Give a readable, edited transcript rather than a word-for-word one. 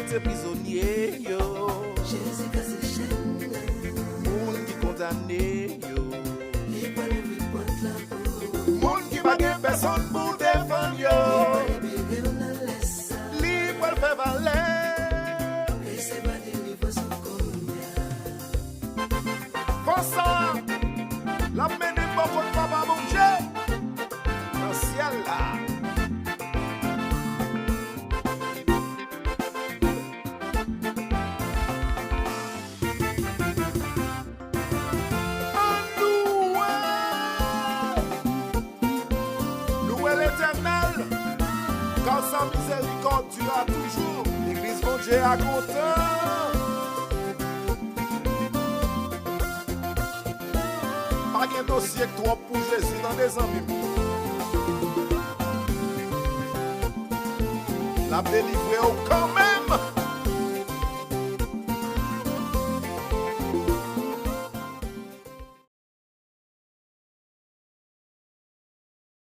était prisonnier, yo. Jésus casse les chaînes. Moun qui condamné, yo. Les pas lever porte la peau. Moun qui pas gen personne pour défendre, yo. Bébé, on a laissé ça. Libre le fait valer. Et c'est pas des livres sous combien. Comme ça, la mène pas contre papa, mon Dieu. Dans le ciel là. Car sa miséricorde durera toujours. L'église mon Dieu a content. Pas qu'un dossier trop pour Jésus dans des amis. La délivrer au camp.